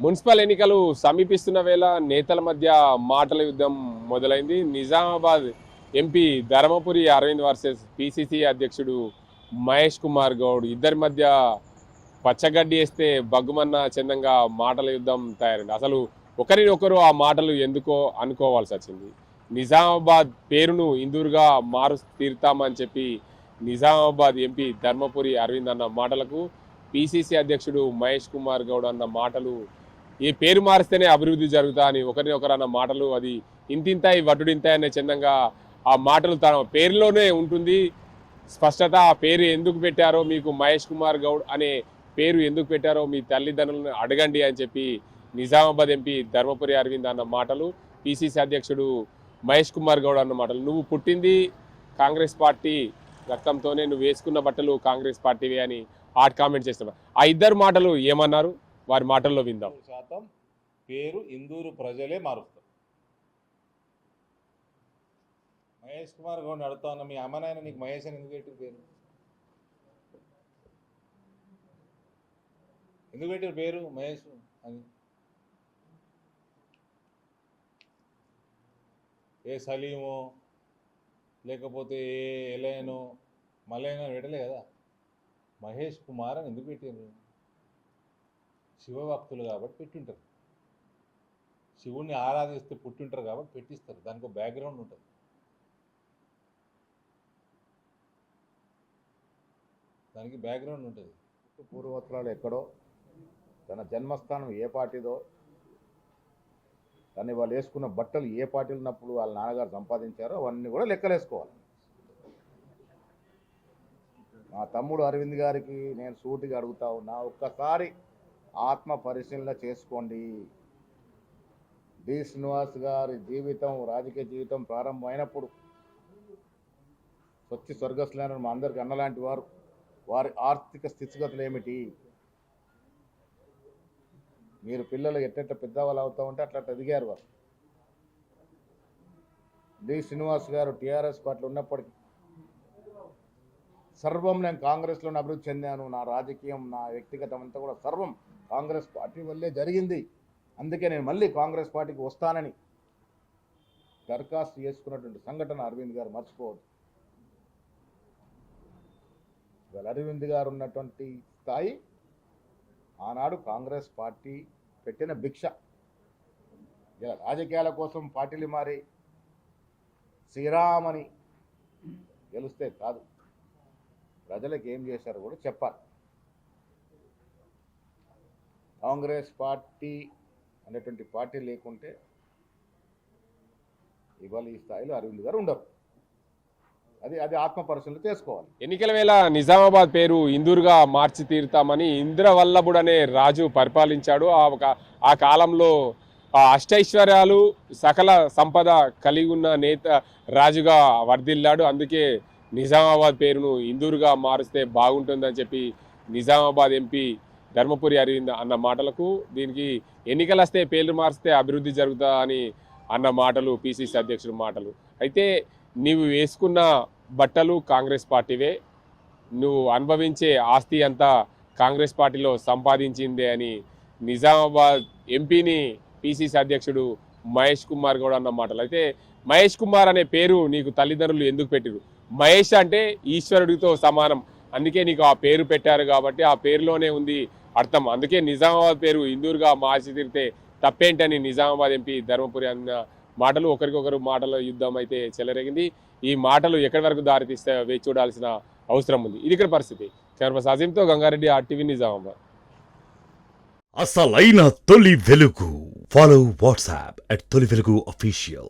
Municipal ఎన్నికలు సమీపిస్తున్న వేళ నేతల మధ్య మాటల యుద్ధం మొదలైంది. Nizamabad MP Dharmapuri Arvind versus PCC అధ్యక్షుడు మహేష్ కుమార్ గౌడ్ ఇద్దరి మధ్య పచ్చగడ్డి వేస్తే బగ్గుమన్న చందంగా మాటల యుద్ధం తయారైంది. అసలు ఒకరినొకరు ఆ మాటలు ఎందుకో అనుకోవాల్సి వచ్చింది. నిజామాబాద్ పేరును ఇందూరుగా మారు తీరుతామని చెప్పి నిజామాబాద్ ఎంపీ ధర్మపురి అరవింద్ అన్న మాటలకు పిసిసి అధ్యక్షుడు మహేష్ కుమార్ గౌడ్ అన్న మాటలు ఈ పేరు మారిస్తేనే అభివృద్ధి జరుగుతా అని ఒకరినొకరు అన్న మాటలు అది ఇంతింతాయి వటుడింతాయి అనే చందంగా ఆ మాటలు తన పేరులోనే ఉంటుంది స్పష్టత. ఆ పేరు ఎందుకు పెట్టారో, మీకు మహేష్ కుమార్ గౌడ్ అనే పేరు ఎందుకు పెట్టారో మీ తల్లిదండ్రులను అడగండి అని చెప్పి నిజామాబాద్ ఎంపీ ధర్మపురి అరవింద్ అన్న మాటలు, పిసిసి అధ్యక్షుడు మహేష్ కుమార్ గౌడ్ అన్న మాటలు. నువ్వు పుట్టింది కాంగ్రెస్ పార్టీ రక్తంతోనే, నువ్వు వేసుకున్న బట్టలు కాంగ్రెస్ పార్టీవే అని హాట్ కామెంట్ చేస్తున్నారు. ఆ ఇద్దరు మాటలు ఏమన్నారు, వారి మాటల్లో విందాం. శాతం పేరు ఇందూరు ప్రజలే మారుస్తారు. మహేష్ కుమార్ గౌడ్ని అడుగుతా ఉన్నా, మీ అమ్మనాయన నీకు మహేష్ అని ఎందుకు పెట్టారు పేరు? ఎందుకు పెట్టారు పేరు మహేష్ అని? ఏ సలీమో లేకపోతే ఏ ఎలయనో మలయనో పెట్టలే కదా, మహేష్ కుమార్ అని ఎందుకు పెట్టారు? శివభక్తులు కాబట్టి పెట్టింటారు, శివుణ్ణి ఆరాధిస్తే పుట్టింటారు కాబట్టి పెట్టిస్తారు. దానికి ఒక బ్యాక్గ్రౌండ్ ఉంటుంది. దానికి బ్యాక్గ్రౌండ్ ఉంటుంది. పూర్వోత్తరాలు ఎక్కడో తన జన్మస్థానం ఏ పార్టీదో, కానీ వాళ్ళు వేసుకున్న బట్టలు ఏ పార్టీలు ఉన్నప్పుడు వాళ్ళ నాన్నగారు సంపాదించారో అవన్నీ కూడా లెక్కలేసుకోవాలి. మా తమ్ముడు అరవింద్ గారికి నేను సూటిగా అడుగుతా ఉన్నా, ఒక్కసారి ఆత్మ పరిశీలన చేసుకోండి. డి శ్రీనివాస్ గారి జీవితం, రాజకీయ జీవితం ప్రారంభమైనప్పుడు స్వచ్ఛ స్వర్గస్థులైన మా అందరికి అన్నలాంటి వారు, వారి ఆర్థిక స్థితిగతులు ఏమిటి, మీరు పిల్లలు ఎట్ట పెద్దవాళ్ళు అవుతూ ఉంటే అట్లా ఎదిగారు వారు. డి శ్రీనివాస్ గారు టీఆర్ఎస్ పార్టీలో ఉన్నప్పటికీ సర్వం నేను కాంగ్రెస్లోనే అభివృద్ధి చెందాను, నా రాజకీయం నా వ్యక్తిగతం అంతా కూడా సర్వం కాంగ్రెస్ పార్టీ వల్లే జరిగింది, అందుకే నేను మళ్ళీ కాంగ్రెస్ పార్టీకి వస్తానని దరఖాస్తు చేసుకున్నటువంటి సంఘటన అరవింద్ గారు మర్చిపోవద్దు. ఇవాళ అరవింద్ గారు ఉన్నటువంటి స్థాయి ఆనాడు కాంగ్రెస్ పార్టీ పెట్టిన భిక్ష. ఇలా రాజకీయాల కోసం పార్టీలు మారి శ్రీరామని గెలిస్తే కాదు, ప్రజలకు ఏం చేశారో కూడా చెప్పాలి. కాంగ్రెస్ పార్టీ అనేటువంటి పార్టీ లేకుంటే ఇవాళ ఈ స్థాయిలో అరవింద్ గారు ఉండరు. అది ఆత్మ పరిశీలన చేసుకోవాలి. ఎన్నికల వేళ నిజామాబాద్ పేరు ఇందూరుగా మార్చి తీరుతామని ఇంద్రవల్లభుడు అనే రాజు పరిపాలించాడు. ఆ కాలంలో అష్టైశ్వర్యాలు సకల సంపద కలిగి ఉన్న నేత రాజుగా వర్ధిల్లాడు. అందుకే నిజామాబాద్ పేరును ఇందూరుగా మారుస్తే బాగుంటుందని చెప్పి నిజామాబాద్ ఎంపీ ధర్మపురి అరవింద్ అన్న మాటలకు, దీనికి ఎన్నికలు వస్తే పేర్లు మారిస్తే అభివృద్ధి జరుగుతా అని అన్న మాటలు పిసిసి అధ్యక్షుడు మాటలు. అయితే నీవు వేసుకున్న బట్టలు కాంగ్రెస్ పార్టీవే, నువ్వు అనుభవించే ఆస్తి అంతా కాంగ్రెస్ పార్టీలో సంపాదించిందే అని నిజామాబాద్ ఎంపీని పిసిసి అధ్యక్షుడు మహేష్ కుమార్ గౌడ్ అన్న మాటలు. అయితే మహేష్ కుమార్ అనే పేరు నీకు తల్లిదండ్రులు ఎందుకు పెట్టిరు? మహేష్ అంటే ఈశ్వరుడితో సమానం, అందుకే నీకు ఆ పేరు పెట్టారు కాబట్టి ఆ పేరులోనే ఉంది అర్థం. అందుకే నిజామాబాద్ పేరు ఇందూరుగా మార్చి తీరితే తప్పేంటని నిజామాబాద్ ఎంపీ ధర్మపురి అన్న మాటలు, ఒకరికొకరు మాటల యుద్ధం అయితే చెలరేగింది. ఈ మాటలు ఎక్కడి వరకు దారితీస్తే వేచి చూడాల్సిన అవసరం ఉంది. ఇది ఇక్కడ పరిస్థితి. కెమెరా అజీంతో గంగారెడ్డి, RTV, నిజామాబాద్. అసలైన తొలి వెలుగు. ఫాలో వాట్సాప్ @తొలి వెలుగు official.